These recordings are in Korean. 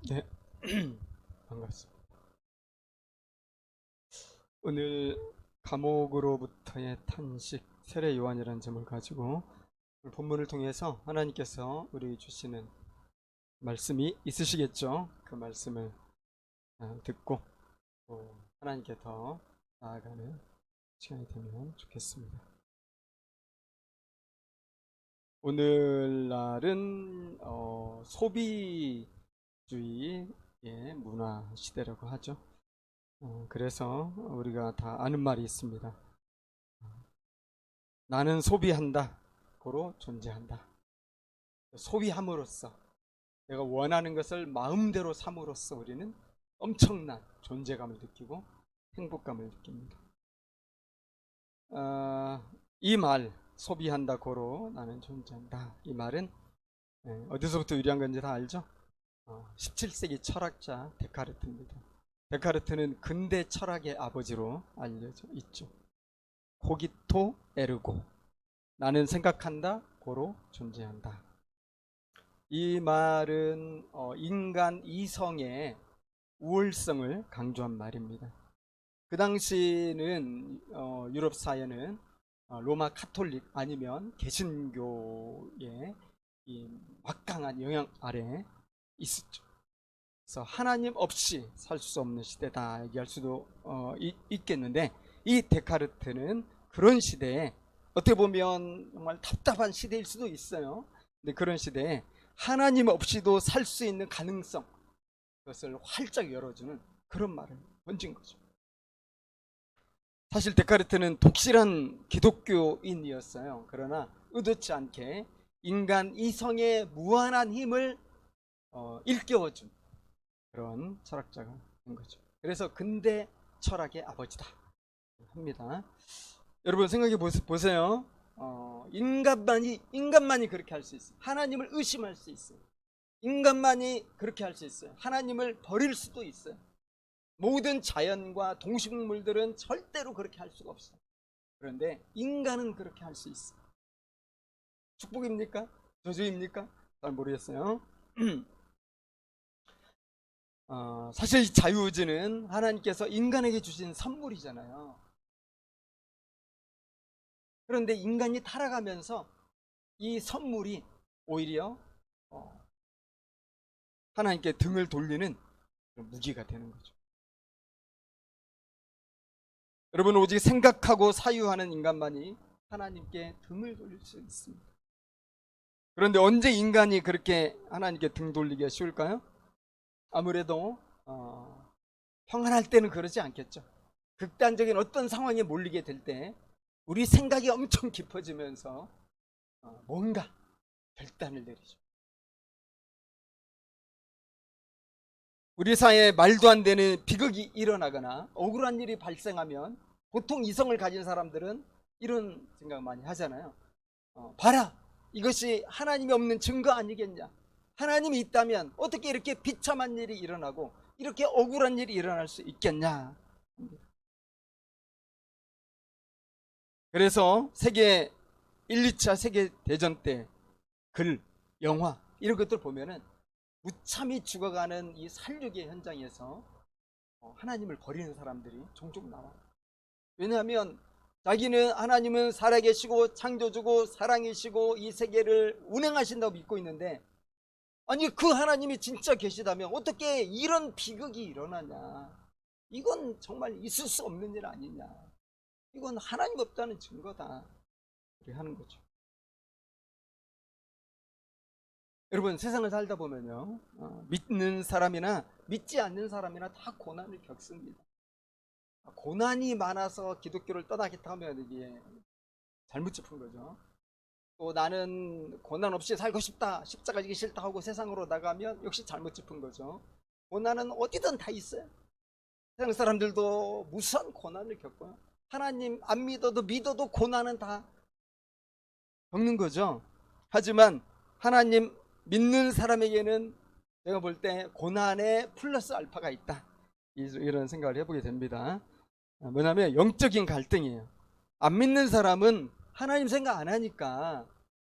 네, 반갑습니다. 오늘 감옥으로부터의 탄식, 세례 요한이라는 점을 가지고 오늘 본문을 통해서 하나님께서 우리 주시는 말씀이 있으시겠죠. 그 말씀을 듣고 또 하나님께 더 나아가는 시간이 되면 좋겠습니다. 오늘날은 소비주의의 문화 시대라고 하죠. 그래서 우리가 다 아는 말이 있습니다. 나는 소비한다. 고로 존재한다. 소비함으로써 내가 원하는 것을 마음대로 삼으로써 우리는 엄청난 존재감을 느끼고 행복감을 느낍니다. 이 말, 소비한다 고로 나는 존재한다. 이 말은 어디서부터 유래한 건지 다 알죠? 17세기 철학자 데카르트입니다. 데카르트는 근대 철학의 아버지로 알려져 있죠. 코기토 에르고, 나는 생각한다 고로 존재한다. 이 말은 인간 이성의 우월성을 강조한 말입니다. 그 당시는 유럽 사회는 로마 카톨릭 아니면 개신교의 이 막강한 영향 아래 있었죠. 그래서 하나님 없이 살 수 없는 시대다 얘기할 수도 있겠는데, 이 데카르트는 그런 시대에 어떻게 보면 정말 답답한 시대일 수도 있어요. 근데 그런 시대에 하나님 없이도 살 수 있는 가능성, 그것을 활짝 열어주는 그런 말을 던진 거죠. 사실 데카르트는 독실한 기독교인이었어요. 그러나 의도치 않게 인간 이성의 무한한 힘을 일깨워준 그런 철학자가 된 거죠. 그래서 근대 철학의 아버지다 합니다. 여러분 생각해 보세요. 인간만이 그렇게 할 수 있어요. 하나님을 의심할 수 있어요. 인간만이 그렇게 할 수 있어요. 하나님을 버릴 수도 있어요. 모든 자연과 동식물들은 절대로 그렇게 할 수가 없어요. 그런데 인간은 그렇게 할 수 있어요. 축복입니까? 저주입니까? 잘 모르겠어요. 사실 자유의지는 하나님께서 인간에게 주신 선물이잖아요. 그런데 인간이 타락하면서 이 선물이 오히려 하나님께 등을 돌리는 무기가 되는 거죠. 여러분, 오직 생각하고 사유하는 인간만이 하나님께 등을 돌릴 수 있습니다. 그런데 언제 인간이 그렇게 하나님께 등 돌리기가 쉬울까요? 아무래도 평안할 때는 그러지 않겠죠. 극단적인 어떤 상황에 몰리게 될 때 우리 생각이 엄청 깊어지면서 뭔가 결단을 내리죠. 우리 사회에 말도 안 되는 비극이 일어나거나 억울한 일이 발생하면 보통 이성을 가진 사람들은 이런 생각을 많이 하잖아요. 봐라, 이것이 하나님이 없는 증거 아니겠냐. 하나님이 있다면 어떻게 이렇게 비참한 일이 일어나고 이렇게 억울한 일이 일어날 수 있겠냐. 그래서 세계 1, 2차 세계대전 때 글, 영화 이런 것들 보면은 무참히 죽어가는 이 살육의 현장에서 하나님을 버리는 사람들이 종종 나와요. 왜냐하면 자기는 하나님은 살아계시고 창조주고 사랑이시고 이 세계를 운행하신다고 믿고 있는데, 아니 그 하나님이 진짜 계시다면 어떻게 이런 비극이 일어나냐. 이건 정말 있을 수 없는 일 아니냐. 이건 하나님 없다는 증거다. 그렇게 하는 거죠. 여러분, 세상을 살다 보면요, 믿는 사람이나 믿지 않는 사람이나 다 고난을 겪습니다. 고난이 많아서 기독교를 떠나겠다 하면 이게 잘못 짚은 거죠. 또 나는 고난 없이 살고 싶다, 십자가 지기 싫다 하고 세상으로 나가면 역시 잘못 짚은 거죠. 고난은 어디든 다 있어요. 세상 사람들도 무수한 고난을 겪어요. 하나님 안 믿어도 고난은 다 겪는 거죠. 하지만 하나님 믿는 사람에게는 제가 볼 때 고난에 플러스 알파가 있다, 이런 생각을 해보게 됩니다. 뭐냐면 영적인 갈등이에요. 안 믿는 사람은 하나님 생각 안 하니까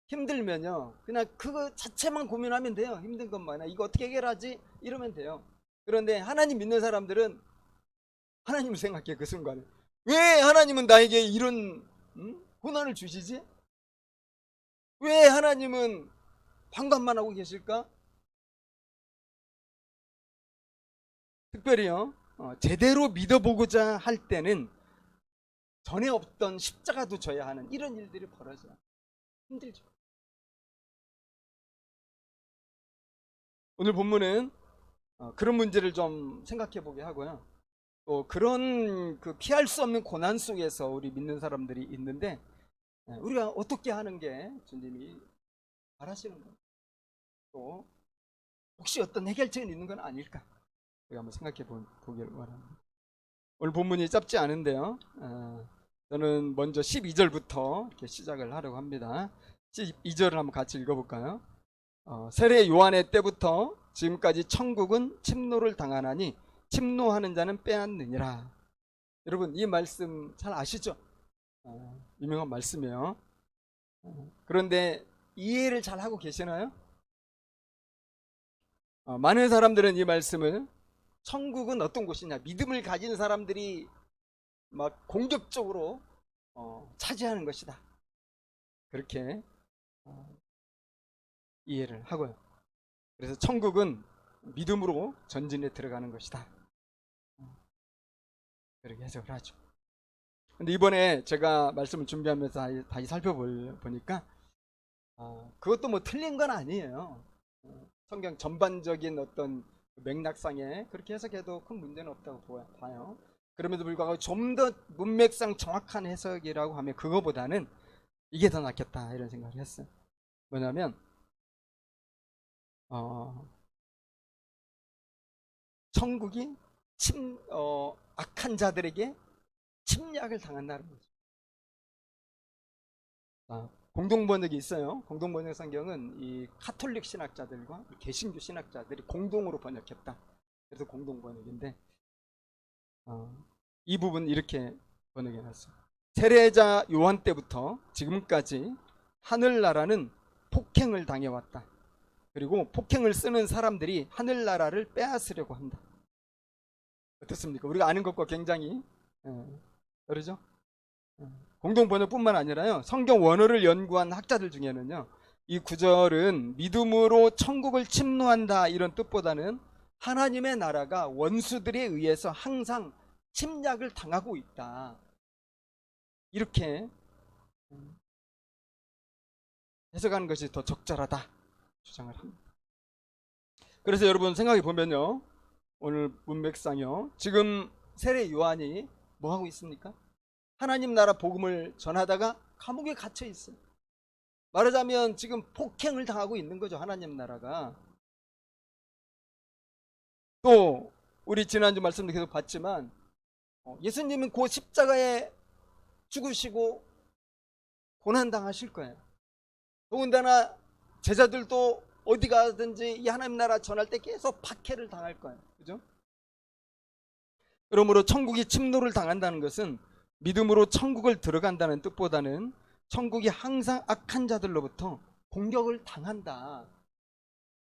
힘들면요, 그냥 그거 자체만 고민하면 돼요. 힘든 것만. 이거 어떻게 해결하지? 이러면 돼요. 그런데 하나님 믿는 사람들은 하나님을 생각해. 그 순간에 왜 하나님은 나에게 이런 고난을 주시지? 왜 하나님은 방관만 하고 계실까? 특별히요, 제대로 믿어보고자 할 때는 전에 없던 십자가도 져야 하는 이런 일들이 벌어져요. 힘들죠. 오늘 본문은 그런 문제를 좀 생각해 보게 하고요. 또 그런 그 피할 수 없는 고난 속에서 우리 믿는 사람들이 있는데, 우리가 어떻게 하는 게 주님이 바라시는 거, 또 혹시 어떤 해결책이 있는 건 아닐까, 우리가 한번 생각해 보기를 원합니다. 오늘 본문이 짧지 않은데요, 저는 먼저 12절부터 이렇게 시작을 하려고 합니다. 12절을 한번 같이 읽어볼까요? 세례 요한의 때부터 지금까지 천국은 침노를 당하나니 침노하는 자는 빼앗느니라. 여러분, 이 말씀 잘 아시죠? 유명한 말씀이에요. 그런데 이해를 잘 하고 계시나요? 많은 사람들은 이 말씀을 천국은 어떤 곳이냐, 믿음을 가진 사람들이 막 공격적으로 차지하는 것이다, 그렇게 이해를 하고요. 그래서 천국은 믿음으로 전진에 들어가는 것이다, 그렇게 해석을 하죠. 근데 이번에 제가 말씀을 준비하면서 다시 살펴보니까 그것도 뭐 틀린 건 아니에요. 성경 전반적인 어떤 맥락상에 그렇게 해석해도 큰 문제는 없다고 봐요. 그럼에도 불구하고 좀 더 문맥상 정확한 해석이라고 하면 그거보다는 이게 더 낫겠다, 이런 생각을 했어요. 뭐냐면 천국이 악한 자들에게 침략을 당한다는 거죠. 공동번역이 있어요. 공동번역 성경은 이 카톨릭 신학자들과 개신교 신학자들이 공동으로 번역했다, 그래서 공동번역인데, 이 부분 이렇게 번역해놨어요. 세례자 요한 때부터 지금까지 하늘나라는 폭행을 당해왔다. 그리고 폭행을 쓰는 사람들이 하늘나라를 빼앗으려고 한다. 어떻습니까? 우리가 아는 것과 굉장히 다르죠? 공동번역뿐만 아니라요, 성경 원어를 연구한 학자들 중에는요, 이 구절은 믿음으로 천국을 침노한다, 이런 뜻보다는 하나님의 나라가 원수들에 의해서 항상 침략을 당하고 있다, 이렇게 해석하는 것이 더 적절하다 주장을 합니다. 그래서 여러분 생각해 보면요, 오늘 문맥상요, 지금 세례 요한이 뭐 하고 있습니까? 하나님 나라 복음을 전하다가 감옥에 갇혀 있어요. 말하자면 지금 폭행을 당하고 있는 거죠, 하나님 나라가. 또 우리 지난주 말씀도 계속 봤지만 예수님은 그 십자가에 죽으시고 고난당하실 거예요. 더군다나 제자들도 어디 가든지 이 하나님 나라 전할 때 계속 박해를 당할 거예요. 그죠? 그러므로 천국이 침노를 당한다는 것은 믿음으로 천국을 들어간다는 뜻보다는 천국이 항상 악한 자들로부터 공격을 당한다,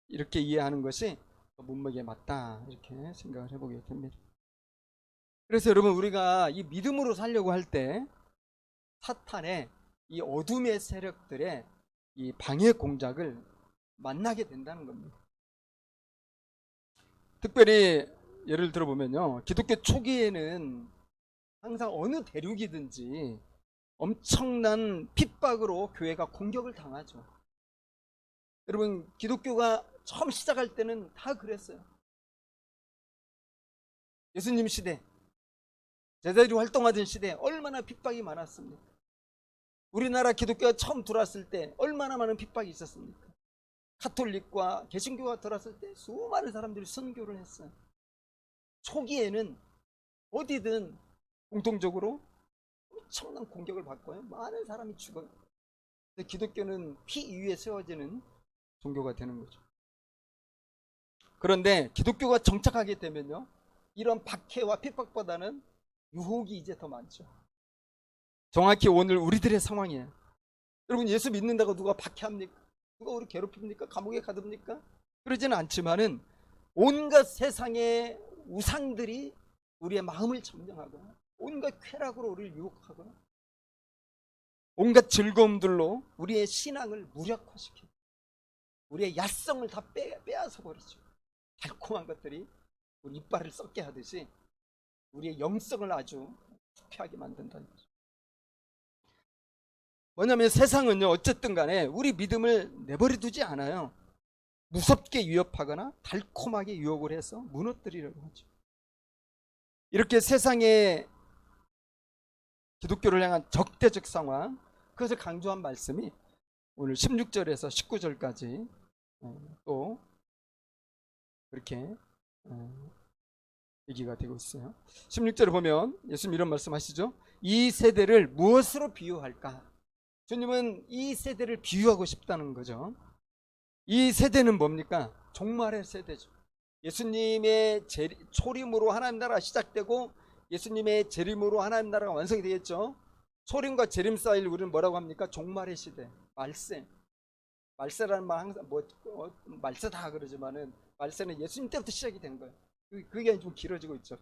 이렇게 이해하는 것이 문맥에 맞다, 이렇게 생각을 해보게 됩니다. 그래서 여러분, 우리가 이 믿음으로 살려고 할 때 사탄의 이 어둠의 세력들의 이 방해 공작을 만나게 된다는 겁니다. 특별히 예를 들어보면요, 기독교 초기에는 항상 어느 대륙이든지 엄청난 핍박으로 교회가 공격을 당하죠. 여러분, 기독교가 처음 시작할 때는 다 그랬어요. 예수님 시대, 제자들이 활동하던 시대에 얼마나 핍박이 많았습니까? 우리나라 기독교가 처음 들어왔을 때 얼마나 많은 핍박이 있었습니까? 카톨릭과 개신교가 들어왔을 때 수많은 사람들이 선교를 했어요. 초기에는 어디든 공통적으로 엄청난 공격을 받고요, 많은 사람이 죽어요. 근데 기독교는 피 위에 세워지는 종교가 되는 거죠. 그런데 기독교가 정착하게 되면요, 이런 박해와 핍박보다는 유혹이 이제 더 많죠. 정확히 오늘 우리들의 상황이에요. 여러분, 예수 믿는다고 누가 박해합니까? 누가 우리 괴롭힙니까? 감옥에 가둡니까? 그러지는 않지만은 온갖 세상의 우상들이 우리의 마음을 점령하거나 온갖 쾌락으로 우리를 유혹하거나 온갖 즐거움들로 우리의 신앙을 무력화시키고 우리의 야성을 다 빼앗아 버리죠. 달콤한 것들이 우리 이빨을 썩게 하듯이 우리의 영성을 아주 부패하게 만든다는 거죠. 뭐냐면 세상은요, 어쨌든 간에 우리 믿음을 내버려 두지 않아요. 무섭게 위협하거나 달콤하게 유혹을 해서 무너뜨리려고 하죠. 이렇게 세상의 기독교를 향한 적대적 상황, 그것을 강조한 말씀이 오늘 16절에서 19절까지 또 그렇게 얘기가 되고 있어요. 16절을 보면 예수님 이런 말씀 하시죠. 이 세대를 무엇으로 비유할까? 주님은 이 세대를 비유하고 싶다는 거죠. 이 세대는 뭡니까? 종말의 세대죠. 예수님의 초림으로 하나님 나라가 시작되고 예수님의 재림으로 하나님 나라가 완성이 되겠죠. 초림과 재림 사이를 우리는 뭐라고 합니까? 종말의 시대, 말세. 말세라는 말 항상 말세다 그러지만은 말세는 예수님 때부터 시작이 된 거예요. 그게 좀 길어지고 있죠.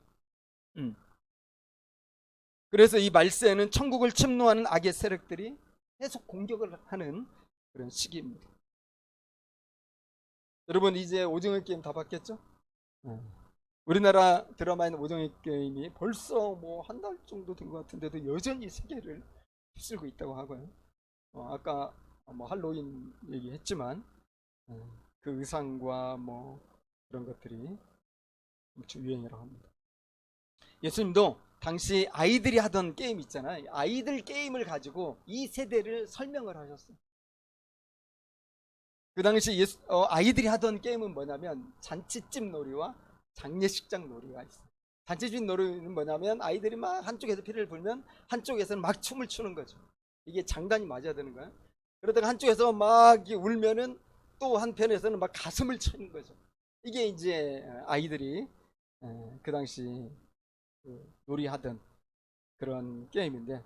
그래서 이 말세는 천국을 침노하는 악의 세력들이 계속 공격을 하는 그런 시기입니다. 여러분, 이제 오징어 게임 다 봤겠죠? 우리나라 드라마인 오징어 게임이 벌써 뭐 한 달 정도 된 것 같은데도 여전히 세계를 휩쓸고 있다고 하고요. 아까 뭐 할로윈 얘기했지만 그 의상과 뭐 그런 것들이 유행이라고 합니다. 예수님도 당시 아이들이 하던 게임 있잖아요. 아이들 게임을 가지고 이 세대를 설명을 하셨어요. 그 당시 아이들이 하던 게임은 뭐냐면 잔치집 놀이와 장례식장 놀이가 있어요. 잔치집 놀이는 뭐냐면 아이들이 막 한쪽에서 피를 불면 한쪽에서는 막 춤을 추는 거죠. 이게 장단이 맞아야 되는 거예요. 그러다가 한쪽에서 막 울면은 또 한편에서는 막 가슴을 치는 거죠. 이게 이제 아이들이 그 당시 놀이하던 그런 게임인데,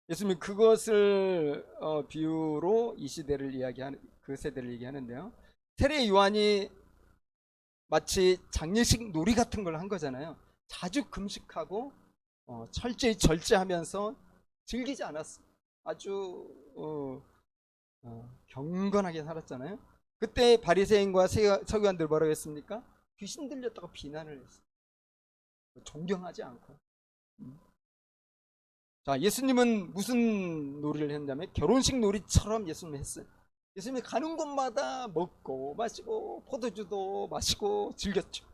예수님이 그것을 비유로 이 시대를 이야기하는, 그 세대를 얘기하는데요. 세례 요한이 마치 장례식 놀이 같은 걸 한 거잖아요. 자주 금식하고 철저히 절제하면서 즐기지 않았어요. 아주 경건하게 살았잖아요. 그때 바리새인과 서기관들 뭐라고 했습니까? 귀신 들렸다고 비난을 했어요. 존경하지 않고. 자, 예수님은 무슨 놀이를 했냐면 결혼식 놀이처럼 예수님이 했어요. 예수님이 가는 곳마다 먹고 마시고 포도주도 마시고 즐겼죠.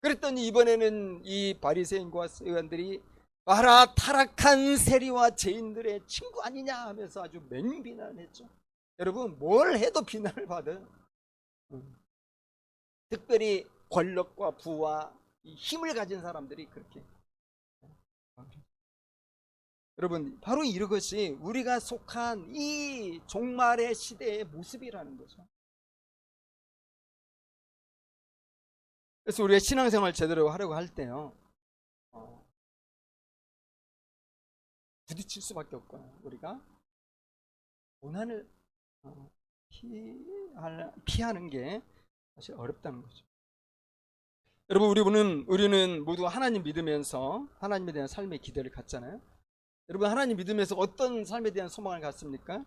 그랬더니 이번에는 이 바리새인과 서기관들이 봐라, 타락한 세리와 죄인들의 친구 아니냐 하면서 아주 맹비난했죠. 여러분, 뭘 해도 비난을 받아요. 특별히 권력과 부와 힘을 가진 사람들이 그렇게. 여러분, 바로 이것이 우리가 속한 이 종말의 시대의 모습이라는 거죠. 그래서 우리가 신앙생활 제대로 하려고 할 때요, 부딪힐 수밖에 없고요. 우리가 고난을 피하는 게 사실 어렵다는 거죠. 여러분, 우리는 모두 하나님 믿으면서 하나님에 대한 삶의 기대를 갖잖아요. 여러분, 하나님 믿으면서 어떤 삶에 대한 소망을 갖습니까?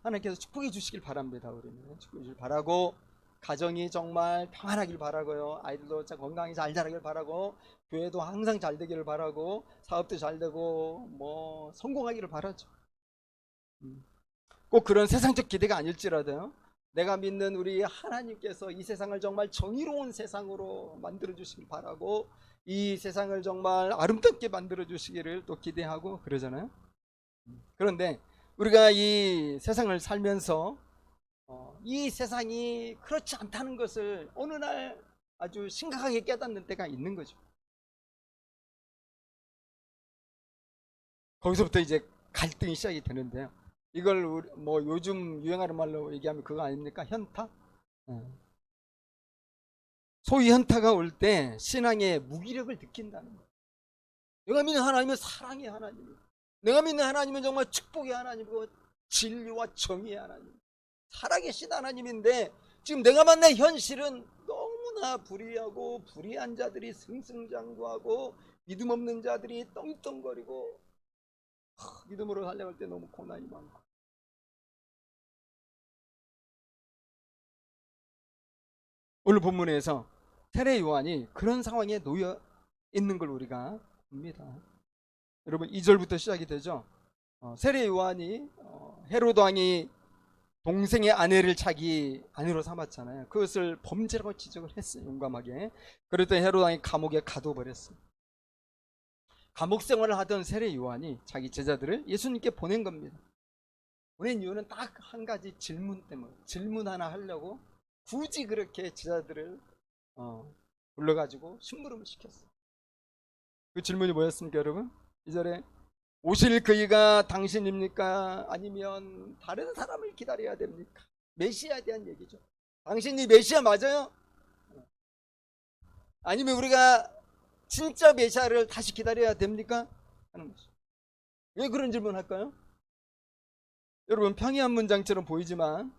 하나님께서 축복해 주시길 바랍니다. 우리는 축복해 주시길 바라고, 가정이 정말 평안하길 바라고요. 아이들도 건강히 잘 자라길 바라고, 교회도 항상 잘 되기를 바라고, 사업도 잘 되고 뭐 성공하기를 바라죠. 꼭 그런 세상적 기대가 아닐지라도요, 내가 믿는 우리 하나님께서 이 세상을 정말 정의로운 세상으로 만들어 주시길 바라고, 이 세상을 정말 아름답게 만들어 주시기를 또 기대하고 그러잖아요. 그런데 우리가 이 세상을 살면서 이 세상이 그렇지 않다는 것을 어느 날 아주 심각하게 깨닫는 때가 있는 거죠. 거기서부터 이제 갈등이 시작이 되는데요. 이걸 뭐 요즘 유행하는 말로 얘기하면 그거 아닙니까? 현타? 소위 현타가 올 때 신앙의 무기력을 느낀다는 거예요. 내가 믿는 하나님은 사랑의 하나님이에요. 내가 믿는 하나님은 정말 축복의 하나님이고 진리와 정의의 하나님, 살아계신 하나님인데 지금 내가 만난 현실은 너무나 불의하고 불의한 자들이 승승장구하고 믿음 없는 자들이 떵떵거리고 믿음으로 살려갈 때 너무 고난이 많고, 오늘 본문에서 세례 요한이 그런 상황에 놓여 있는 걸 우리가 봅니다. 여러분 2절부터 시작이 되죠. 세례 요한이 헤로드 왕이 동생의 아내를 자기 아내로 삼았잖아요. 그것을 범죄라고 지적을 했어요. 용감하게. 그랬더니 헤로드 왕이 감옥에 가둬버렸어요. 감옥 생활을 하던 세례 요한이 자기 제자들을 예수님께 보낸 겁니다. 보낸 이유는 딱 한 가지 질문 때문에, 질문 하나 하려고 굳이 그렇게 제자들을 불러가지고 심부름을 시켰어요. 그 질문이 뭐였습니까, 여러분? 2절에 오실 그이가 당신입니까? 아니면 다른 사람을 기다려야 됩니까? 메시아에 대한 얘기죠. 당신이 메시아 맞아요? 아니면 우리가 진짜 메시아를 다시 기다려야 됩니까? 하는 거죠. 왜 그런 질문 할까요? 여러분 평이한 문장처럼 보이지만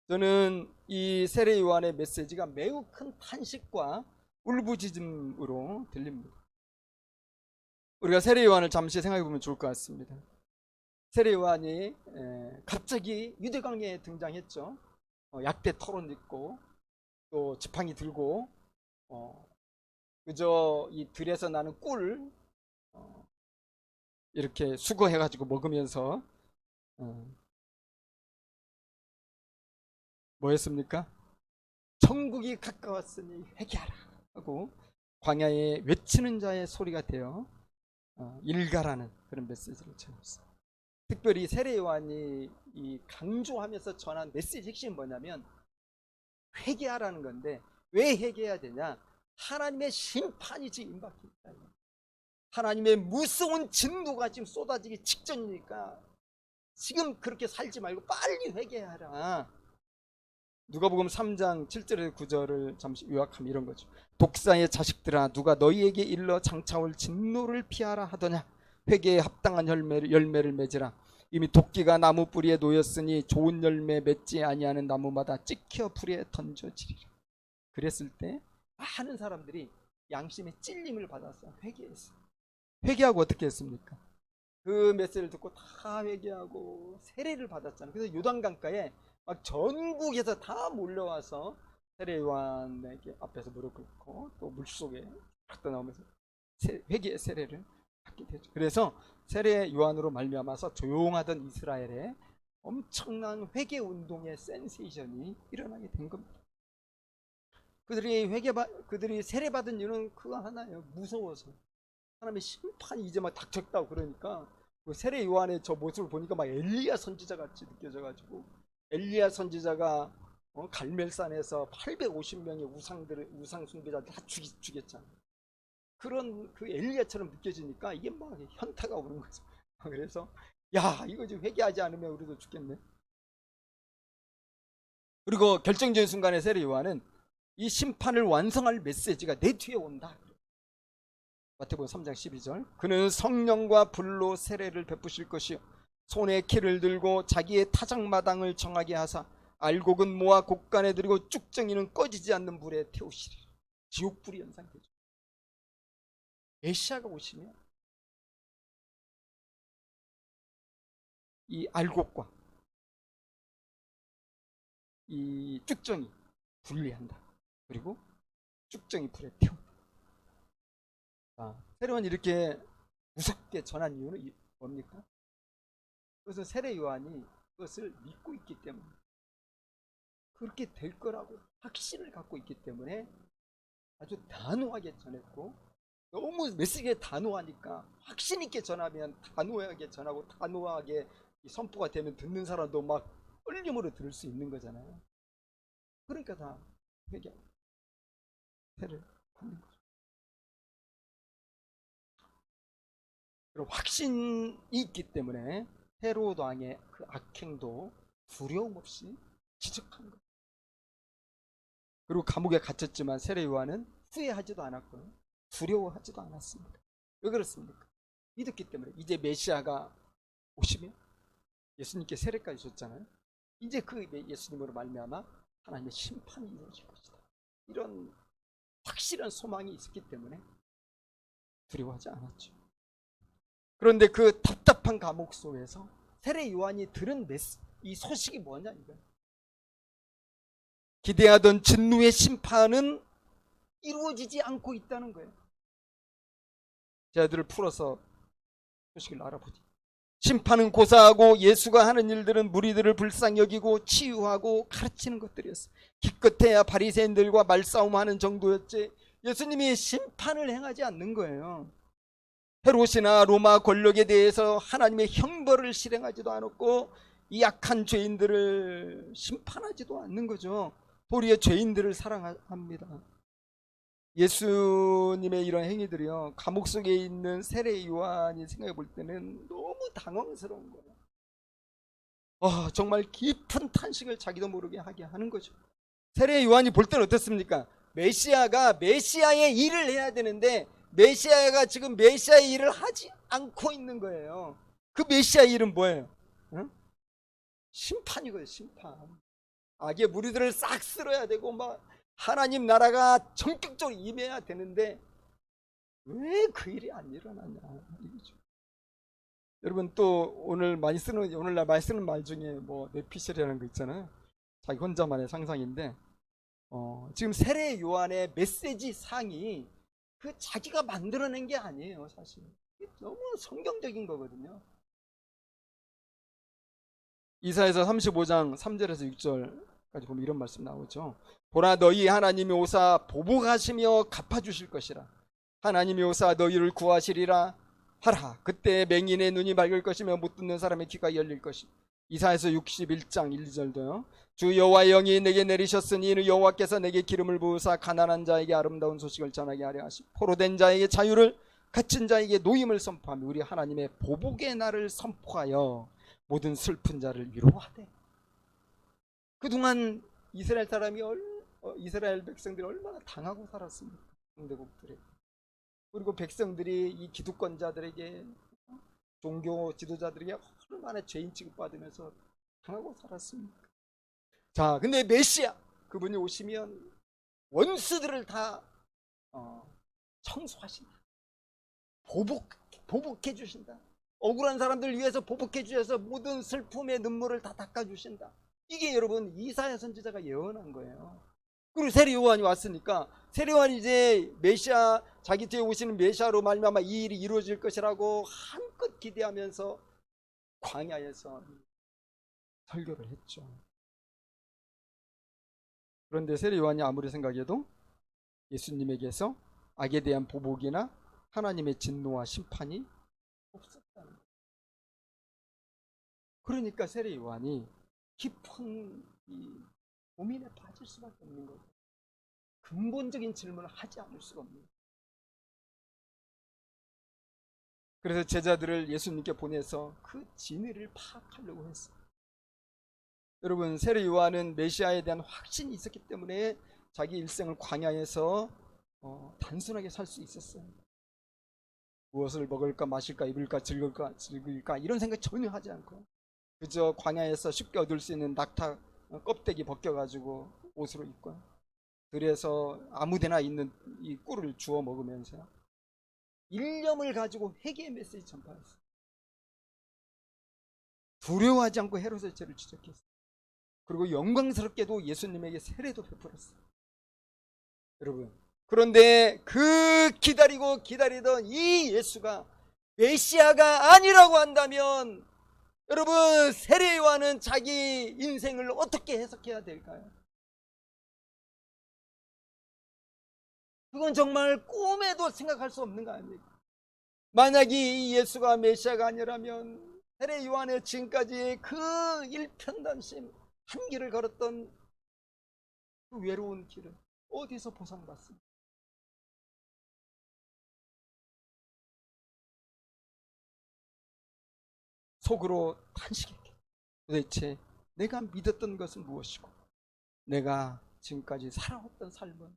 저는 이 세례 요한의 메시지가 매우 큰 탄식과 울부짖음으로 들립니다. 우리가 세례 요한을 잠시 생각해 보면 좋을 것 같습니다. 세례 요한이 갑자기 유대광야에 등장했죠. 약대 털옷 입고 또 지팡이 들고 그저 이 들에서 나는 꿀 이렇게 수거해 가지고 먹으면서 뭐였습니까? 천국이 가까웠으니 회개하라 하고 광야에 외치는 자의 소리가 되어 일가라는 그런 메시지를 전했어요. 특별히 세례 요한이 이 강조하면서 전한 메시지 핵심이 뭐냐면 회개하라는 건데, 왜 회개해야 되냐? 하나님의 심판이 지금 임박해 있다. 하나님의 무서운 진노가 지금 쏟아지기 직전이니까 지금 그렇게 살지 말고 빨리 회개하라. 누가복음 3장 7절에서 9절을 잠시 요약하면 이런 거죠. 독사의 자식들아, 누가 너희에게 일러 장차올 진노를 피하라 하더냐? 회개에 합당한 열매를 맺으라. 이미 도끼가 나무 뿌리에 놓였으니 좋은 열매 맺지 아니하는 나무마다 찍혀 불에 던져지리라. 그랬을 때 많은 사람들이 양심의 찔림을 받아서 회개했어요. 회개하고 어떻게 했습니까? 그 메시지를 듣고 다 회개하고 세례를 받았잖아요. 그래서 요단강가에 막 전국에서 다 몰려와서 세례 요한에게 앞에서 무릎 꿇고 또 물속에 탁 떠나오면서 회개의 세례를 받게 되죠. 그래서 세례 요한으로 말미암아서 조용하던 이스라엘에 엄청난 회개 운동의 센세이션이 일어나게 된 겁니다. 그들이 세례 받은 이유는 그거 하나예요. 무서워서. 하나님의 심판이 이제 막 닥쳤다고. 그러니까 그 세례 요한의 저 모습을 보니까 막 엘리야 선지자 같이 느껴져가지고, 엘리야 선지자가 갈멜산에서 850명의 우상 숭배자들 다 죽였잖아요. 그런 그 엘리야처럼 느껴지니까 이게 막 현타가 오는 거죠. 그래서 야, 이거 지금 회개하지 않으면 우리도 죽겠네. 그리고 결정적인 순간에 세례 요한은 이 심판을 완성할 메시지가 내 뒤에 온다. 마태복음 3장 12절. 그는 성령과 불로 세례를 베푸실 것이요 손에 키를 들고 자기의 타작마당을 정하게 하사 알곡은 모아 곡간에 들이고 쭉정이는 꺼지지 않는 불에 태우시리라. 지옥불이 연상되죠. 메시아가 오시면 이 알곡과 이 쭉정이 분리한다. 그리고 쭉정이 불에 태운다. 세례요한이 이렇게 무섭게 전한 이유는 뭡니까? 그것은 세례 요한이 그것을 믿고 있기 때문에, 그렇게 될 거라고 확신을 갖고 있기 때문에 아주 단호하게 전했고, 너무 메시지가 단호하니까 확신 있게 전하면 단호하게 전하고 단호하게 선포가 되면 듣는 사람도 막 떨림으로 들을 수 있는 거잖아요. 그러니까 다 회개하고 세례를 받는 거죠. 그리고 확신이 있기 때문에 헤로드 왕의 그 악행도 두려움 없이 지적한 거예요. 그리고 감옥에 갇혔지만 세례 요한은 후회하지도 않았고요, 두려워하지도 않았습니다. 왜 그렇습니까? 믿었기 때문에. 이제 메시아가 오시면 예수님께 세례까지 줬잖아요. 이제 그 예수님으로 말미암아 하나님의 심판이 이루어질 것이다. 이런 확실한 소망이 있었기 때문에 두려워하지 않았죠. 그런데 그 답답한 감옥 속에서 세례 요한이 들은 이 소식이 뭐냐 이거예요. 기대하던 진노의 심판은 이루어지지 않고 있다는 거예요. 제자들을 풀어서 소식을 알아보지. 심판은 고사하고 예수가 하는 일들은 무리들을 불쌍히 여기고 치유하고 가르치는 것들이었어요. 기껏해야 바리새인들과 말싸움하는 정도였지 예수님이 심판을 행하지 않는 거예요. 헤롯이나 로마 권력에 대해서 하나님의 형벌을 실행하지도 않았고 이 약한 죄인들을 심판하지도 않는 거죠. 도리어 죄인들을 사랑합니다. 예수님의 이런 행위들이요, 감옥 속에 있는 세례 요한이 생각해 볼 때는 너무 당황스러운 거예요. 정말 깊은 탄식을 자기도 모르게 하게 하는 거죠. 세례 요한이 볼 때는 어떻습니까? 메시아가 메시아의 일을 해야 되는데 메시아가 지금 메시아의 일을 하지 않고 있는 거예요. 그 메시아의 일은 뭐예요? 응? 심판이거든요. 심판. 악의 무리들을 싹 쓸어야 되고 막 하나님 나라가 전격적으로 임해야 되는데 왜 그 일이 안 일어나냐 이거죠. 여러분 또 오늘날 많이 쓰는 말 중에 뭐 뇌피셜이라는 거 있잖아요. 자기 혼자만의 상상인데 지금 세례 요한의 메시지 상이 그 자기가 만들어낸 게 아니에요. 사실 너무 성경적인 거거든요. 이사야서 35장 3절에서 6절까지 보면 이런 말씀 나오죠. 보라 너희 하나님이 오사 보복하시며 갚아주실 것이라. 하나님이 오사 너희를 구하시리라 하라. 그때 맹인의 눈이 밝을 것이며 못 듣는 사람의 귀가 열릴 것이다. 이사야서 61장 1절도요. 주 여호와의 영이 내게 내리셨으니 이는 여호와께서 내게 기름을 부으사 가난한 자에게 아름다운 소식을 전하게 하려 하시고 포로된 자에게 자유를 갇힌 자에게 노임을 선포하며 우리 하나님의 보복의 날을 선포하여 모든 슬픈 자를 위로하되. 그동안 이스라엘 이스라엘 백성들이 얼마나 당하고 살았습니까? 상대국들에게. 그리고 백성들이 이 기득권자들에게, 종교 지도자들에게 얼마나 죄인 취급받으면서 당하고 살았습니까? 자, 근데 메시아 그분이 오시면 원수들을 다 청소하신다. 보복해 주신다. 억울한 사람들 위해서 보복해 주셔서 모든 슬픔의 눈물을 다 닦아 주신다. 이게 여러분 이사야 선지자가 예언한 거예요. 그리고 세례 요한이 왔으니까 세례 요한이 이제 메시아, 자기 뒤에 오시는 메시아로 말미암아 이 일이 이루어질 것이라고 한껏 기대하면서 광야에서 설교를 했죠. 그런데 세례 요한이 아무리 생각해도 예수님에게서 악에 대한 보복이나 하나님의 진노와 심판이 없었다는 거예요. 그러니까 세례 요한이 깊은 이 고민에 빠질 수밖에 없는 거예요. 근본적인 질문을 하지 않을 수가 없는 거예요. 그래서 제자들을 예수님께 보내서 그 진위를 파악하려고 했어요. 여러분 세례 요한은 메시아에 대한 확신이 있었기 때문에 자기 일생을 광야에서 단순하게 살 수 있었어요. 무엇을 먹을까 마실까 입을까 즐길까 이런 생각 전혀 하지 않고 그저 광야에서 쉽게 얻을 수 있는 낙타 껍데기 벗겨가지고 옷으로 입고 들에서 아무데나 있는 이 꿀을 주워 먹으면서 일념을 가지고 회개의 메시지 전파했어요. 두려워하지 않고 헤롯의 죄를 지적했어요. 그리고 영광스럽게도 예수님에게 세례도 베풀었어요. 여러분 그런데 그 기다리고 기다리던 이 예수가 메시아가 아니라고 한다면 여러분 세례 요한은 자기 인생을 어떻게 해석해야 될까요? 그건 정말 꿈에도 생각할 수 없는 거 아닙니까? 만약에 이 예수가 메시아가 아니라면 세례 요한의 지금까지 그 일편단심 한 길을 걸었던 그 외로운 길을 어디서 보상받습니까? 속으로 탄식했게 도대체 내가 믿었던 것은 무엇이고 내가 지금까지 살아왔던 삶은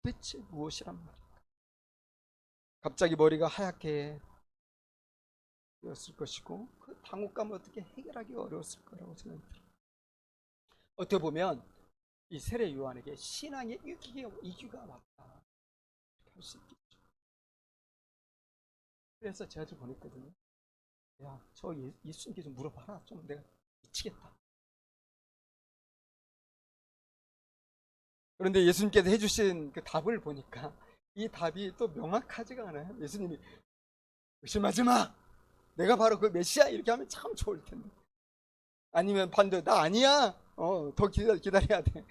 도대체 무엇이란 말일까? 갑자기 머리가 하얗게 되었을 것이고 그 당혹감을 어떻게 해결하기 어려웠을 거라고 생각이 들어요. 어떻게 보면 이 세례 요한에게 신앙의 이기가 왔다 할 수 있겠죠. 그래서 제가 좀 보냈거든요. 야, 저 예수님께 좀 물어봐라. 좀 내가 미치겠다. 그런데 예수님께서 해주신 그 답을 보니까 이 답이 또 명확하지가 않아요. 예수님이 의심하지 마. 내가 바로 그 메시아 이렇게 하면 참 좋을 텐데. 아니면 반대 나 아니야. 더 기다려야 돼.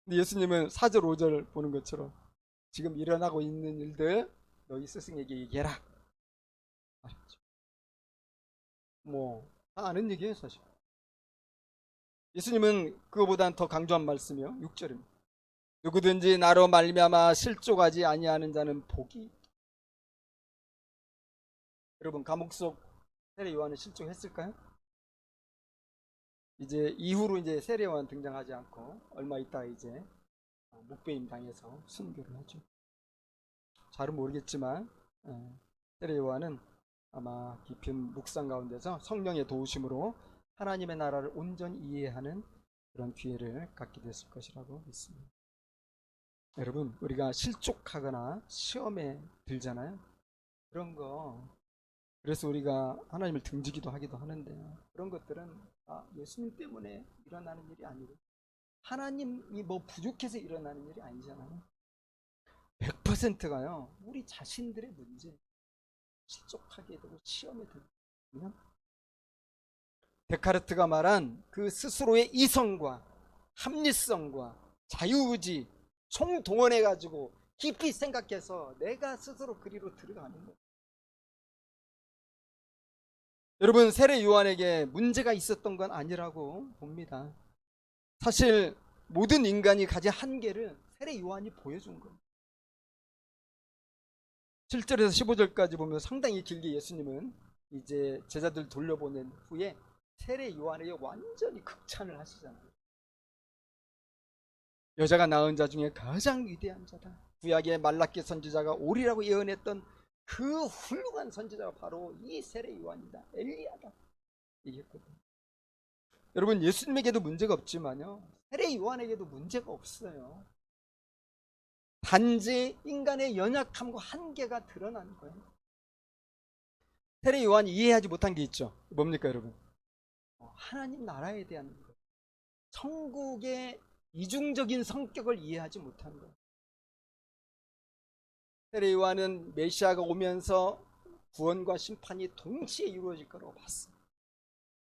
근데 예수님은 4절 5절 보는 것처럼 지금 일어나고 있는 일들 너희 스승에게 얘기해라. 알았죠? 뭐 다 아는 얘기예요 사실. 예수님은 그거보단 더 강조한 말씀이요. 6절입니다. 누구든지 나로 말미암아 실족하지 아니하는 자는 복이. 여러분 감옥 속 세례 요한은 실족했을까요? 이제 이후로 이제 세례 요한 등장하지 않고 얼마 있다가 이제 묵배임 당해서 순교를 하죠. 잘은 모르겠지만 세례 요한은 아마 깊은 묵상 가운데서 성령의 도우심으로 하나님의 나라를 온전히 이해하는 그런 기회를 갖게 됐을 것이라고 믿습니다. 여러분 우리가 실족하거나 시험에 들잖아요. 그런 거 그래서 우리가 하나님을 등지기도 하기도 하는데 그런 것들은 예수님 때문에 일어나는 일이 아니고 하나님이 뭐 부족해서 일어나는 일이 아니잖아요. 100%가요 우리 자신들의 문제. 실족하게 되고 시험에 들면 데카르트가 말한 그 스스로의 이성과 합리성과 자유의지 총동원해 가지고 깊이 생각해서 내가 스스로 그리로 들어가는 거예요. 여러분 세례 요한에게 문제가 있었던 건 아니라고 봅니다. 사실 모든 인간이 가진 한계를 세례 요한이 보여준 거예요. 7절에서 15절까지 보면 상당히 길게 예수님은 이제 제자들 돌려보낸 후에 세례 요한에게 완전히 극찬을 하시잖아요. 여자가 낳은 자 중에 가장 위대한 자다. 구약의 말라기 선지자가 오리라고 예언했던 그 훌륭한 선지자가 바로 이 세례 요한이다. 엘리야다. 얘기했거든요. 여러분 예수님에게도 문제가 없지만요. 세례 요한에게도 문제가 없어요. 단지 인간의 연약함과 한계가 드러나는 거예요. 세례 요한이 이해하지 못한 게 있죠. 뭡니까 여러분? 하나님 나라에 대한 것. 천국의 이중적인 성격을 이해하지 못한 거예요. 세례 요한은 메시아가 오면서 구원과 심판이 동시에 이루어질 거라고 봤어요.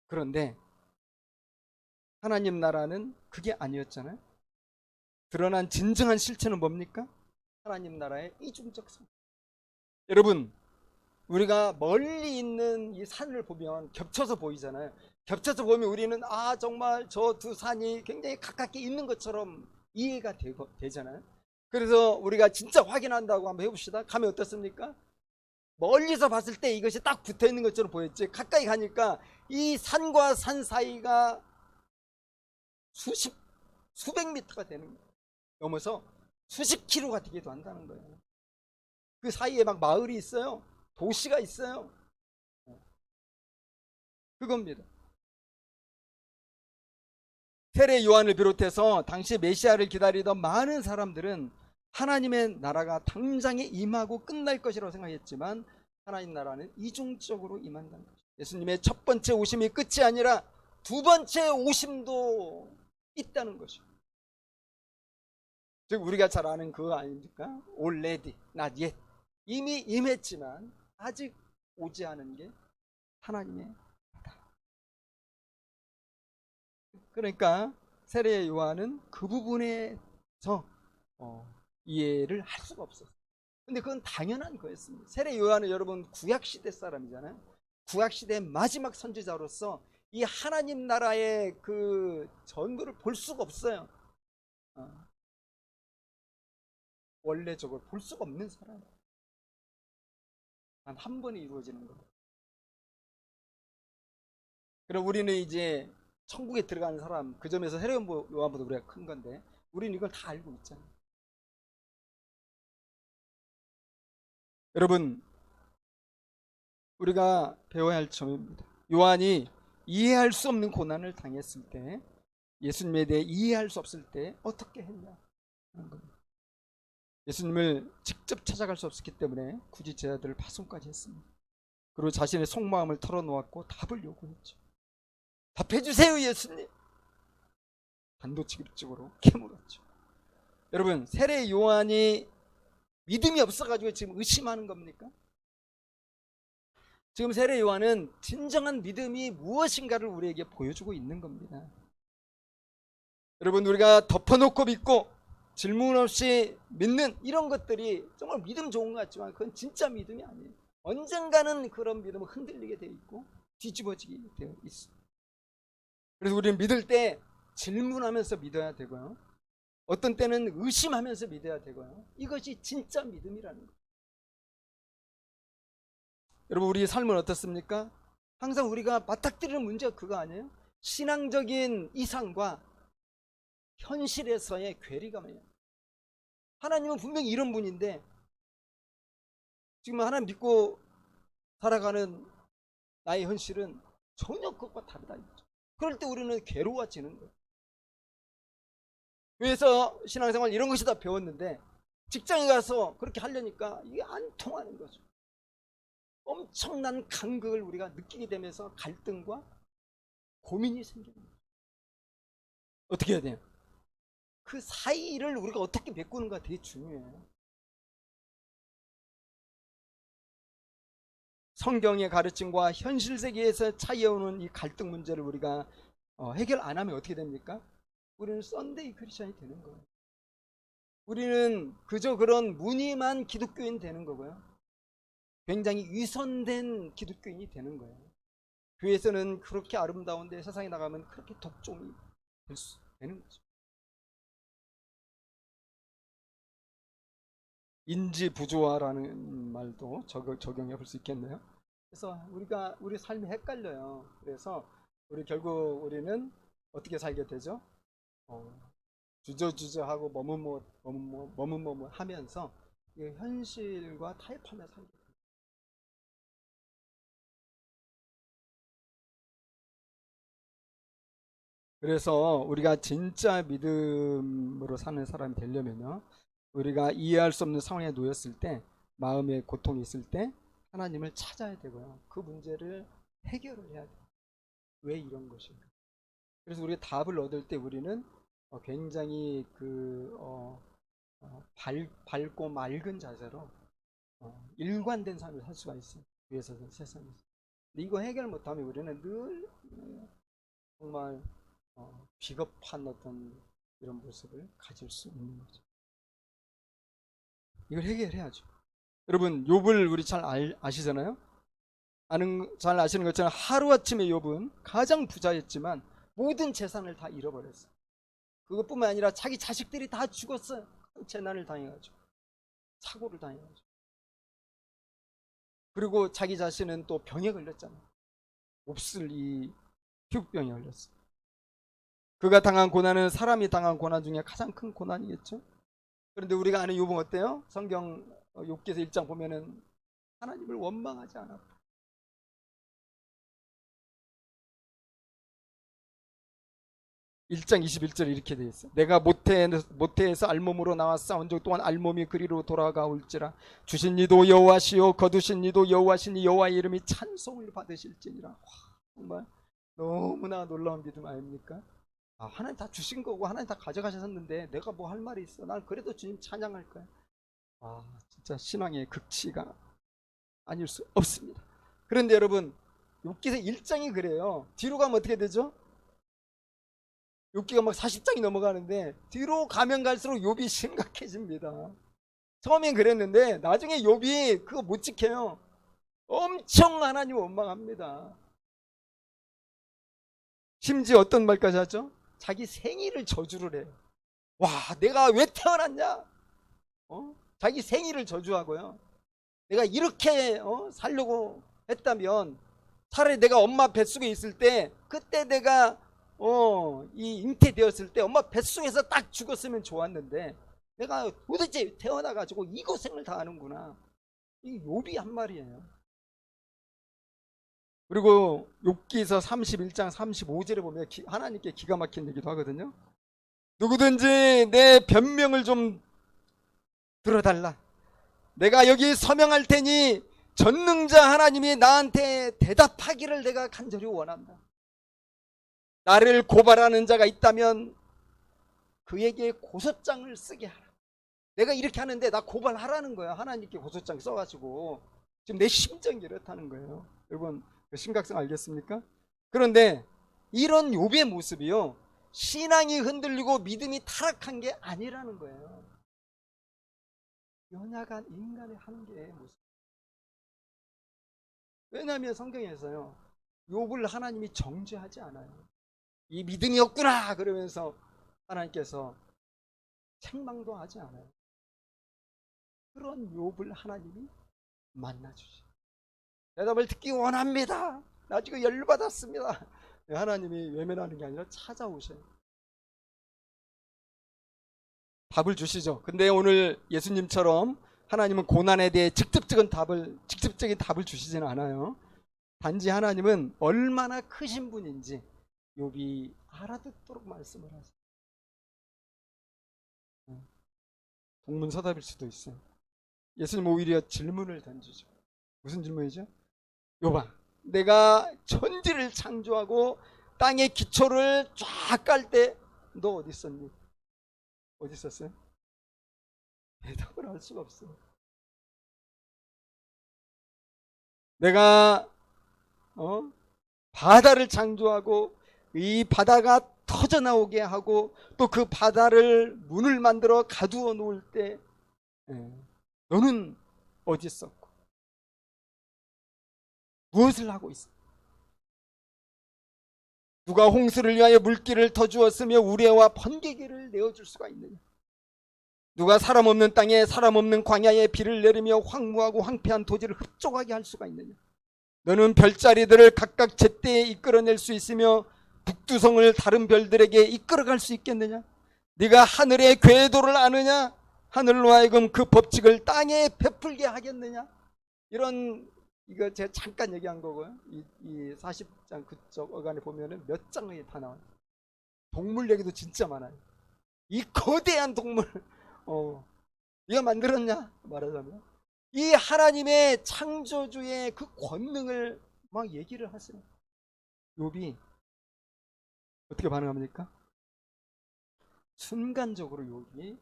그런데 하나님 나라는 그게 아니었잖아요. 드러난 진정한 실체는 뭡니까? 하나님 나라의 이중적 성. 여러분 우리가 멀리 있는 이 산을 보면 겹쳐서 보이잖아요. 겹쳐서 보면 우리는 정말 저 두 산이 굉장히 가깝게 있는 것처럼 이해가 되잖아요. 그래서 우리가 진짜 확인한다고 한번 해봅시다. 가면 어떻습니까? 멀리서 봤을 때 이것이 딱 붙어 있는 것처럼 보였지 가까이 가니까 이 산과 산 사이가 수백 미터가 되는 거예요. 넘어서 수십 킬로가 되기도 한다는 거예요. 그 사이에 막 마을이 있어요. 도시가 있어요. 그겁니다. 세례 요한을 비롯해서 당시 메시아를 기다리던 많은 사람들은 하나님의 나라가 당장에 임하고 끝날 것이라고 생각했지만 하나님 나라는 이중적으로 임한다는 거죠. 예수님의 첫 번째 오심이 끝이 아니라 두 번째 오심도 있다는 것이죠. 즉 우리가 잘 아는 그거 아닙니까? Already, not yet. 이미 임했지만 아직 오지 않은 게 하나님의 나라. 그러니까 세례 요한은 그 부분에서 이해를 할 수가 없었어요. 근데 그건 당연한 거였습니다. 세례 요한은 여러분 구약시대 사람이잖아요. 구약시대의 마지막 선지자로서 이 하나님 나라의 그 전부를 볼 수가 없어요. 원래적으로 볼 수가 없는 사람. 단 한 번에 이루어지는 거예요. 그럼 우리는 이제 천국에 들어가는 사람, 그 점에서 세례 요한보다 우리가 큰 건데 우리는 이걸 다 알고 있잖아요. 여러분 우리가 배워야 할 점입니다. 요한이 이해할 수 없는 고난을 당했을 때, 예수님에 대해 이해할 수 없을 때 어떻게 했냐 하는 겁니다. 예수님을 직접 찾아갈 수 없었기 때문에 굳이 제자들을 파송까지 했습니다. 그리고 자신의 속마음을 털어놓았고 답을 요구했죠. 답해주세요 예수님. 단도직입적으로 캐물었죠. 여러분, 세례 요한이 믿음이 없어가지고 지금 의심하는 겁니까? 지금 세례 요한은 진정한 믿음이 무엇인가를 우리에게 보여주고 있는 겁니다. 여러분, 우리가 덮어놓고 믿고 질문 없이 믿는 이런 것들이 정말 믿음 좋은 것 같지만 그건 진짜 믿음이 아니에요. 언젠가는 그런 믿음은 흔들리게 되어 있고 뒤집어지게 되어 있어요. 그래서 우리는 믿을 때 질문하면서 믿어야 되고요, 어떤 때는 의심하면서 믿어야 되고요. 이것이 진짜 믿음이라는 거예요. 여러분, 우리 삶은 어떻습니까? 항상 우리가 맞닥뜨리는 문제가 그거 아니에요? 신앙적인 이상과 현실에서의 괴리감이에요. 하나님은 분명히 이런 분인데 지금 하나님 믿고 살아가는 나의 현실은 전혀 그것과 다르다. 그럴 때 우리는 괴로워지는 거예요. 그래서 신앙생활 이런 것이 다 배웠는데 직장에 가서 그렇게 하려니까 이게 안 통하는 거죠. 엄청난 간극을 우리가 느끼게 되면서 갈등과 고민이 생기는 거예요. 어떻게 해야 돼요? 그 사이를 우리가 어떻게 메꾸는가 되게 중요해요. 성경의 가르침과 현실 세계에서 차이오는 이 갈등 문제를 우리가 해결 안 하면 어떻게 됩니까? 우리는 썬데이 크리스천이 되는 거예요. 우리는 그저 그런 무늬만 기독교인 되는 거고요, 굉장히 위선된 기독교인이 되는 거예요. 교회에서는 그렇게 아름다운데 세상에 나가면 그렇게 독종이 되는 거죠. 인지부조화라는 말도 적용해 볼 수 있겠네요. 그래서 우리 삶이 헷갈려요. 그래서 결국 우리는 어떻게 살게 되죠? 주저주저하고 머뭇머뭇 하면서 현실과 타협하며 살게 돼요. 그래서 우리가 진짜 믿음으로 사는 사람이 되려면요, 우리가 이해할 수 없는 상황에 놓였을 때, 마음의 고통이 있을 때 하나님을 찾아야 되고요, 그 문제를 해결을 해야 돼요. 왜 이런 것인가? 그래서 우리가 답을 얻을 때 우리는 굉장히 밝고 맑은 자세로 일관된 삶을 살 수가 있어요. 위에서 세상에서. 근데 이거 해결 못하면 우리는 늘 정말 비겁한 어떤 이런 모습을 가질 수 있는 거죠. 이걸 해결해야죠. 여러분, 욥을 우리 잘 아시잖아요. 잘 아시는 것처럼 하루아침에 욥은 가장 부자였지만 모든 재산을 다 잃어버렸어요. 그것뿐만 아니라 자기 자식들이 다 죽었어요. 재난을 당해가지고, 사고를 당해가지고. 그리고 자기 자신은 또 병에 걸렸잖아요. 몹쓸 이 피부병에 걸렸어요. 그가 당한 고난은 사람이 당한 고난 중에 가장 큰 고난이겠죠. 그런데 우리가 아는 욥은 어때요? 성경 욥기서 1장 보면은 하나님을 원망하지 않았다. 1장 21절에 이렇게 되어 있어요. 내가 모태에서 알몸으로 나와 싸운 적 또한 알몸이 그리로 돌아가올지라. 주신 이도 여호와시요 거두신 이도 여호와시니 여호와의 이름이 찬송을 받으실지니라. 와, 정말 너무나 놀라운 믿음 아닙니까? 하나님 다 주신 거고 하나님 다 가져가셨는데 내가 뭐 할 말이 있어? 난 그래도 주님 찬양할 거야. 진짜 신앙의 극치가 아닐 수 없습니다. 그런데 여러분, 욥기서 1장이 그래요. 뒤로 가면 어떻게 되죠? 욥기가 막 40장이 넘어가는데 뒤로 가면 갈수록 욥이 심각해집니다. 처음엔 그랬는데 나중에 욥이 그거 못 지켜요. 엄청 하나님 원망합니다. 심지어 어떤 말까지 하죠? 자기 생일을 저주를 해요. 와, 내가 왜 태어났냐? 자기 생일을 저주하고요. 내가 이렇게 살려고 했다면 차라리 내가 엄마 뱃속에 있을 때, 그때 내가 이 잉태되었을 때 엄마 뱃속에서 딱 죽었으면 좋았는데 내가 도대체 태어나가지고 이 고생을 다 하는구나. 이 욥이 한 말이에요. 그리고 욥기서 31장 35절에 보면 하나님께 기가 막힌 얘기도 하거든요. 누구든지 내 변명을 좀 들어달라. 내가 여기 서명할 테니 전능자 하나님이 나한테 대답하기를 내가 간절히 원한다. 나를 고발하는 자가 있다면 그에게 고소장을 쓰게 하라. 내가 이렇게 하는데 나 고발하라는 거야. 하나님께 고소장 써가지고. 지금 내 심정이 이렇다는 거예요. 여러분 그 심각성 알겠습니까? 그런데 이런 욥의 모습이요, 신앙이 흔들리고 믿음이 타락한 게 아니라는 거예요. 연약한 인간의 한계의 모습. 왜냐하면 성경에서요, 욥을 하나님이 정죄하지 않아요. 이 믿음이 없구나 그러면서 하나님께서 책망도 하지 않아요. 그런 욥을 하나님이 만나주시. 대답을 듣기 원합니다. 나 지금 열받았습니다. 하나님이 외면하는 게 아니라 찾아오셔요. 답을 주시죠. 근데 오늘 예수님처럼 하나님은 고난에 대해 직접적인 답을 주시지는 않아요. 단지 하나님은 얼마나 크신 분인지 욥이 알아듣도록 말씀을 하세요. 동문서답일 수도 있어요. 예수님 오히려 질문을 던지죠. 무슨 질문이죠? 욥아, 내가 천지를 창조하고 땅의 기초를 쫙 깔 때 너 어디 있었니? 어디 있었어요? 대답을 할 수가 없어요. 내가 바다를 창조하고 이 바다가 터져 나오게 하고 또 그 바다를 문을 만들어 가두어 놓을 때 너는 어디 있었고 무엇을 하고 있어? 누가 홍수를 위하여 물길을 터주었으며 우레와 번개기를 내어줄 수가 있느냐? 누가 사람 없는 땅에 사람 없는 광야에 비를 내리며 황무하고 황폐한 토지를 흡족하게 할 수가 있느냐? 너는 별자리들을 각각 제때에 이끌어낼 수 있으며 북두성을 다른 별들에게 이끌어갈 수 있겠느냐? 네가 하늘의 궤도를 아느냐? 하늘로 하여금 그 법칙을 땅에 베풀게 하겠느냐? 이거 제가 잠깐 얘기한 거고요. 이 40장 그쪽 어간에 보면은 몇 장이 다 나와요. 동물 얘기도 진짜 많아요. 이 거대한 동물, 네가 만들었냐? 말하자면 이 하나님의 창조주의 그 권능을 막 얘기를 하세요. 욥이 어떻게 반응합니까? 순간적으로 욥이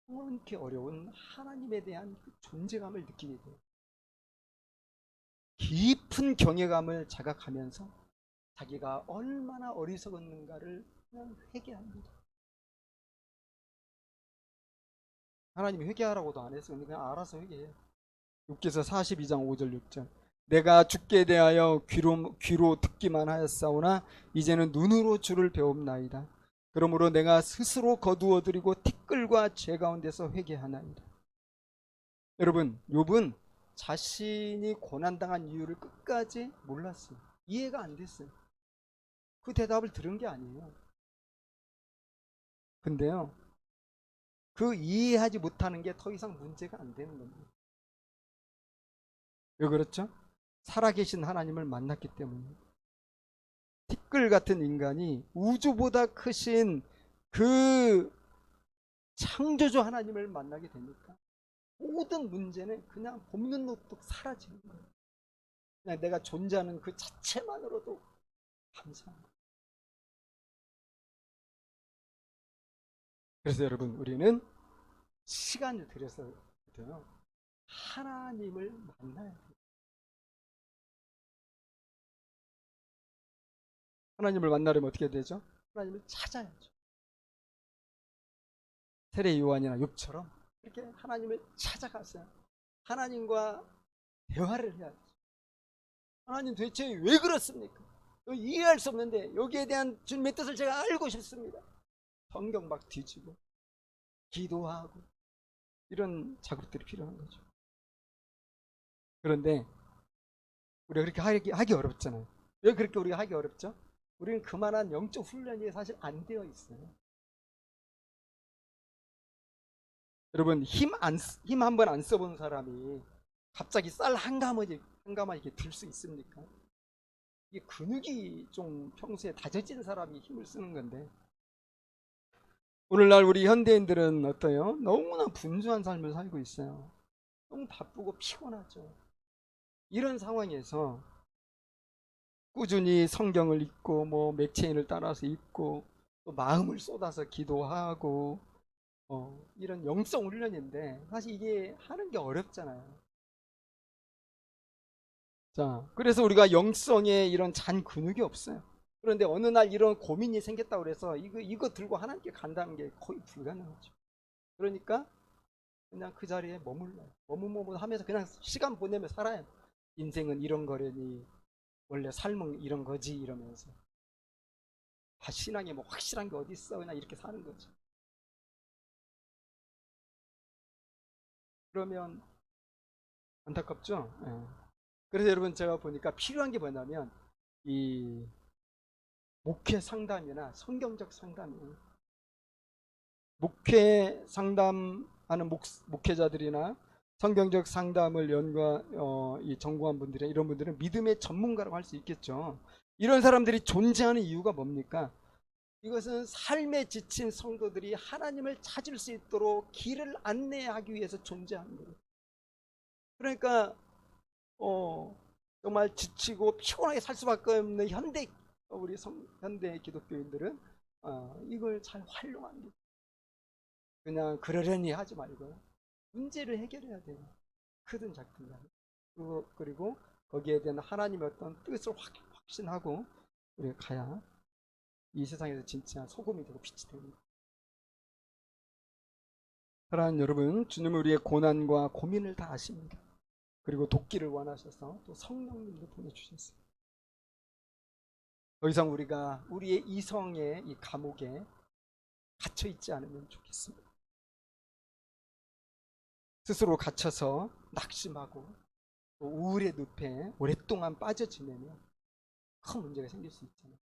이렇게 어려운 하나님에 대한 그 존재감을 느끼게 돼요. 깊은 경외감을 자각하면서 자기가 얼마나 어리석었는가를 그냥 회개합니다. 하나님이 회개하라고도 안 했어요. 그냥 알아서 회개해요. 욥기서 42장 5절 6절. 내가 주께 대하여 귀로 듣기만 하였사오나 이제는 눈으로 주를 배웁나이다. 그러므로 내가 스스로 거두어드리고 티끌과 죄 가운데서 회개하나이다. 여러분, 욥은 자신이 고난당한 이유를 끝까지 몰랐어요. 이해가 안 됐어요. 그 대답을 들은 게 아니에요. 근데요, 그 이해하지 못하는 게 더 이상 문제가 안 되는 겁니다. 왜 그렇죠? 살아계신 하나님을 만났기 때문입니다. 티끌 같은 인간이 우주보다 크신 그 창조주 하나님을 만나게 되니까 모든 문제는 그냥 봄눈 노뚝 사라지는 거예요. 그냥 내가 존재하는 그 자체만으로도 감사한 거예요. 그래서 여러분, 우리는 시간을 들여서 하나님을 만나야 돼요. 하나님을 만나려면 어떻게 되죠? 하나님을 찾아야죠. 세례 요한이나 욥처럼 이렇게 하나님을 찾아가세요. 하나님과 대화를 해야죠. 하나님 도대체 왜 그렇습니까? 이해할 수 없는데 여기에 대한 주님의 뜻을 제가 알고 싶습니다. 성경 막 뒤지고 기도하고 이런 작업들이 필요한 거죠. 그런데 우리가 그렇게 하기 어렵잖아요. 왜 그렇게 우리가 하기 어렵죠? 우리는 그만한 영적 훈련이 사실 안 되어 있어요. 여러분, 힘 한 번 안 써본 사람이 갑자기 쌀 한 가마 이렇게 들 수 있습니까? 이 근육이 좀 평소에 다져진 사람이 힘을 쓰는 건데, 오늘날 우리 현대인들은 어때요? 너무나 분주한 삶을 살고 있어요. 너무 바쁘고 피곤하죠. 이런 상황에서 꾸준히 성경을 읽고 뭐 맥체인을 따라서 읽고 또 마음을 쏟아서 기도하고 이런 영성 훈련인데 사실 이게 하는 게 어렵잖아요. 자, 그래서 우리가 영성에 이런 잔 근육이 없어요. 그런데 어느 날 이런 고민이 생겼다고 그래서 이거 들고 하나님께 간다는 게 거의 불가능하죠. 그러니까 그냥 그 자리에 머물러요. 머무르면서 그냥 시간 보내며 살아요. 인생은 이런 거려니 원래 삶은 이런 거지 이러면서 신앙에 뭐 확실한 게 어디 있어 그냥 이렇게 사는 거죠. 그러면 안타깝죠. 예. 그래서 여러분 제가 보니까 필요한 게 뭐냐면 이 목회 상담이나 성경적 상담이에요. 목회 상담하는 목회자들이나 성경적 상담을 이 전공한 분들이 이런 분들은 믿음의 전문가라고 할 수 있겠죠. 이런 사람들이 존재하는 이유가 뭡니까? 이것은 삶에 지친 성도들이 하나님을 찾을 수 있도록 길을 안내하기 위해서 존재하는 거예요. 그러니까 정말 지치고 피곤하게 살 수밖에 없는 현대 기독교인들은 이걸 잘 활용하는 거예요. 그냥 그러려니 하지 말고 문제를 해결해야 돼요. 크든 작든 간에. 그리고 거기에 대한 하나님의 어떤 뜻을 확신하고 우리가 가야 이 세상에서 진짜 소금이 되고 빛이 됩니다. 사랑하는 여러분, 주님은 우리의 고난과 고민을 다 아십니다. 그리고 돕기를 원하셔서 또 성령님도 보내주셨어요. 더 이상 우리가 우리의 이성의 이 감옥에 갇혀 있지 않으면 좋겠습니다. 스스로 갇혀서 낙심하고 또 우울의 늪에 오랫동안 빠져 지내면 큰 문제가 생길 수 있잖아요.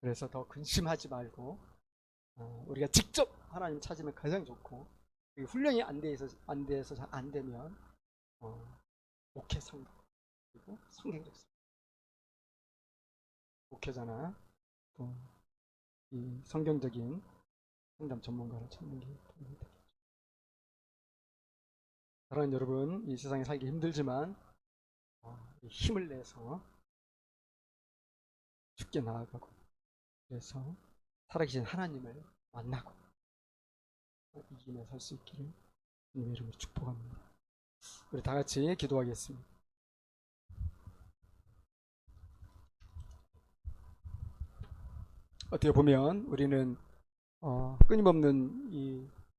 그래서 더 근심하지 말고 우리가 직접 하나님 찾으면 가장 좋고 훈련이 안 돼서 잘 안 되면 목회 상담 그리고 성경적 상담 목회자나 또 이 성경적인 상담 전문가를 찾는 게 도움이 되겠죠. 사랑하는 여러분, 이 세상에 살기 힘들지만 힘을 내서 죽게 나아가고 그래서 살아계신 하나님을 만나고 이기며 살 수 있기를 주님의 이름으로 축복합니다. 우리 다 같이 기도하겠습니다. 어떻게 보면 우리는 끊임없는 이